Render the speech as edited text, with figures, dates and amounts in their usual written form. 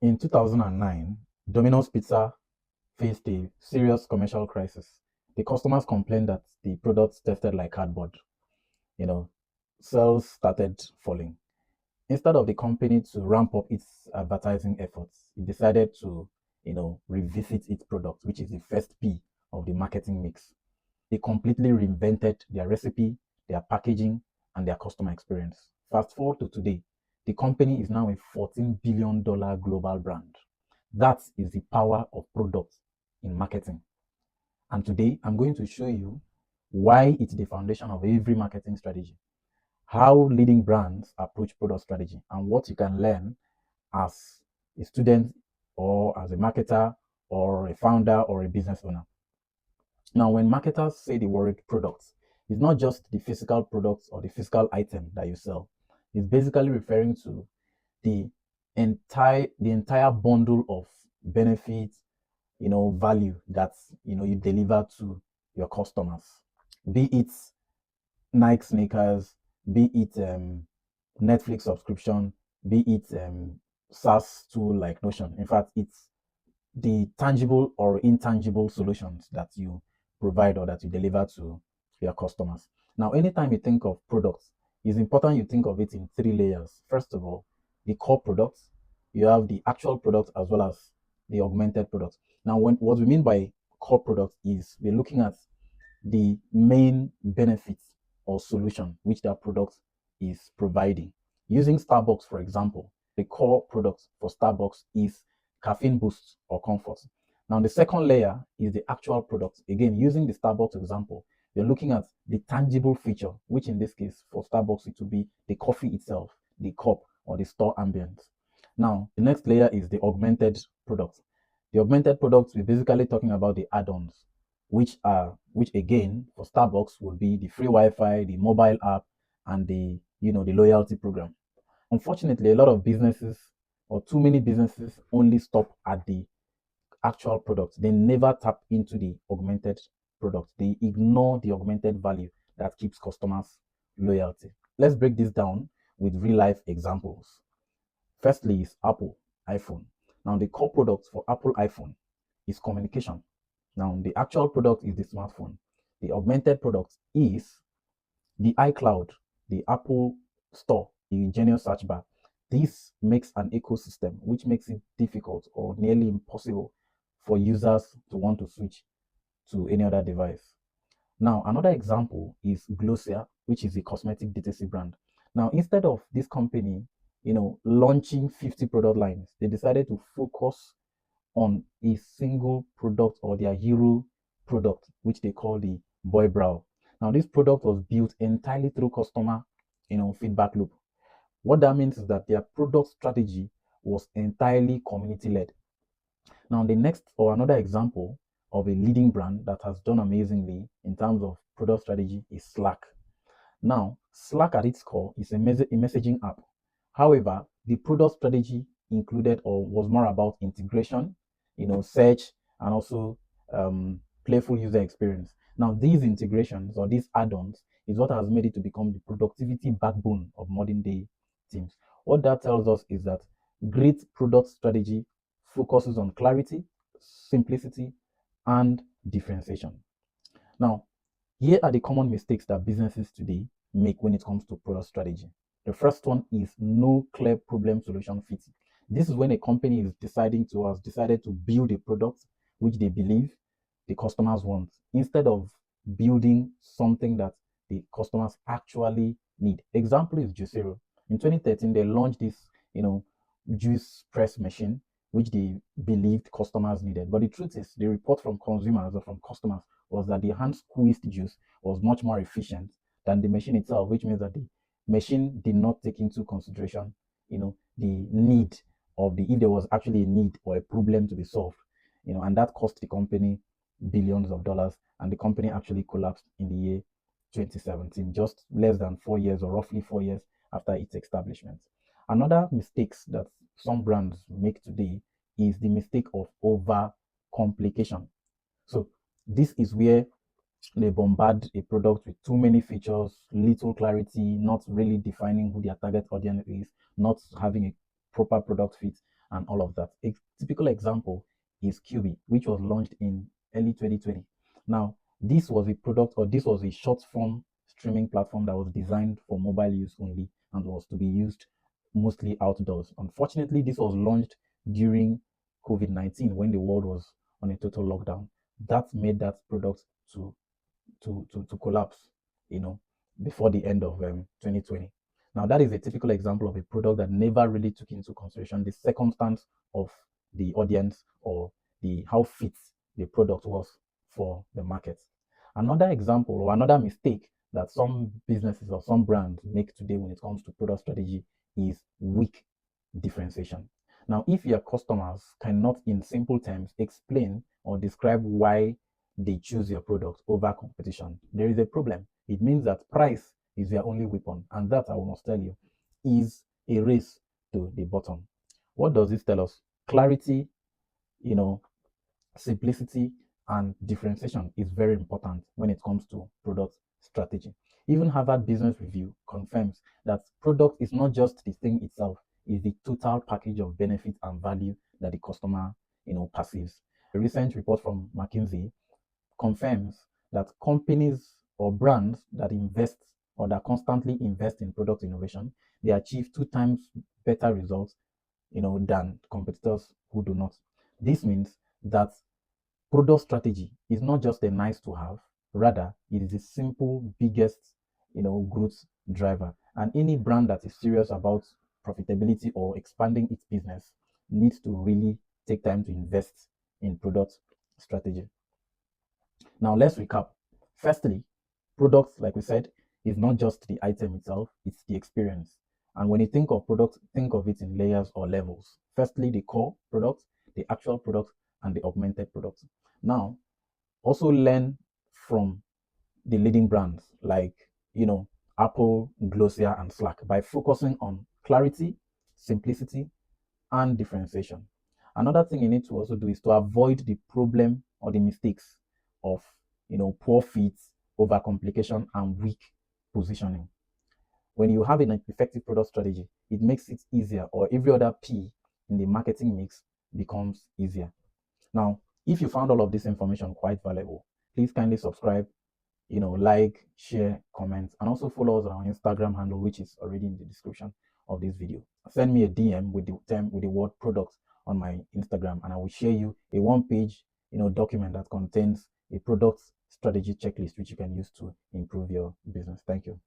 In 2009, Domino's Pizza faced a serious commercial crisis. The customers complained that the products tasted like cardboard. You know, sales started falling. Instead of the company to ramp up its advertising efforts, it decided to, revisit its product, which is the first P of the marketing mix. They completely reinvented their recipe, their packaging, and their customer experience. Fast forward to today, the company is now a $14 billion global brand. That is the power of products in marketing. And today, I'm going to show you why it's the foundation of every marketing strategy, how leading brands approach product strategy, and what you can learn as a student or as a marketer or a founder or a business owner. Now, when marketers say the word products, it's not just the physical products or the physical item that you sell. It's basically referring to the entire bundle of benefits, value that you deliver to your customers. Be it Nike sneakers, be it Netflix subscription, be it SaaS tool like Notion. In fact, it's the tangible or intangible solutions that you provide or that you deliver to your customers. Now, anytime you think of products, it's important you think of it in three layers. First of all, the core products, you have the actual product as well as the augmented products. Now, what we mean by core products is we're looking at the main benefits or solution which that product is providing. Using Starbucks, for example, the core product for Starbucks is caffeine boost or comfort. Now, the second layer is the actual product. Again, using the Starbucks example, you're looking at the tangible feature, which in this case for Starbucks, it will be the coffee itself, the cup, or the store ambience. Now, the next layer is the augmented product. The augmented products, we're basically talking about the add-ons, which again for Starbucks would be the free Wi-Fi, the mobile app, and the loyalty program. Unfortunately, a lot of businesses or too many businesses only stop at the actual product. They never tap into the augmented product. They ignore the augmented value that keeps customers loyalty. Let's break this down with real life examples. Firstly is Apple iPhone. Now the core product for Apple iPhone is communication. Now the actual product is the smartphone. The augmented product is the iCloud, the Apple Store, the Genius search bar. This makes an ecosystem which makes it difficult or nearly impossible for users to want to switch to any other device. Now, another example is Glossier, which is a cosmetic DTC brand. Now, instead of this company, launching 50 product lines, they decided to focus on a single product or their hero product, which they call the Boy Brow. Now, this product was built entirely through customer, feedback loop. What that means is that their product strategy was entirely community led. Now, the next or another example of a leading brand that has done amazingly in terms of product strategy is Slack. Now, Slack at its core is a messaging app. However, the product strategy included or was more about integration, search, and also playful user experience. Now, these integrations or these add-ons is what has made it to become the productivity backbone of modern day teams. What that tells us is that great product strategy focuses on clarity, simplicity, and differentiation. Now, here are the common mistakes that businesses today make when it comes to product strategy. The first one is no clear problem solution fit. This is when a company is has decided to build a product which they believe the customers want instead of building something that the customers actually need. Example is Juicero. In 2013, they launched this, juice press machine which they believed customers needed. But the truth is, the report from consumers or from customers was that the hand squeezed juice was much more efficient than the machine itself, which means that the machine did not take into consideration, the need of if there was actually a need or a problem to be solved, and that cost the company billions of dollars, and the company actually collapsed in the year 2017, just less than 4 years or roughly 4 years after its establishment. Another mistakes that some brands make today is the mistake of over complication. So this is where they bombard a product with too many features, little clarity, not really defining who their target audience is, not having a proper product fit, and all of that. A typical example is QB, which was launched in early 2020. Now, this was a product, or this was a short form streaming platform that was designed for mobile use only and was to be used mostly outdoors. Unfortunately, this was launched during COVID-19 when the world was on a total lockdown. That made that product to collapse, you know, before the end of 2020. Now, that is a typical example of a product that never really took into consideration the circumstance of the audience or the how fit the product was for the market. Another example or another mistake that some businesses or some brands make today when it comes to product strategy is weak differentiation. Now, if your customers cannot, in simple terms, explain or describe why they choose your product over competition, there is a problem. It means that price is their only weapon, and that, I must tell you, is a race to the bottom. What does this tell us? Clarity, you know, simplicity, and differentiation is very important when it comes to product strategy. Even Harvard Business Review confirms that product is not just the thing itself, it's the total package of benefits and value that the customer, perceives. A recent report from McKinsey confirms that companies or brands that invest or that constantly invest in product innovation, they achieve 2 times better results, than competitors who do not. This means that product strategy is not just a nice to have, rather it is the simple biggest, growth driver. And any brand that is serious about profitability or expanding its business needs to really take time to invest in product strategy. Now let's recap. Firstly, products, like we said, is not just the item itself, it's the experience. And when you think of product, think of it in layers or levels. Firstly, the core product, the actual product, and the augmented product. Now, also learn from the leading brands like, Apple, Glossier, and Slack by focusing on clarity, simplicity, and differentiation. Another thing you need to also do is to avoid the problem or the mistakes of, poor fit, overcomplication, and weak positioning. When you have an effective product strategy, it makes it easier, or every other P in the marketing mix becomes easier. Now, if you found all of this information quite valuable, please kindly subscribe, like, share, comment, and also follow us on our Instagram handle, which is already in the description of this video. Send me a DM with the word product on my Instagram, and I will share you a one-page, document that contains a product strategy checklist which you can use to improve your business. Thank you.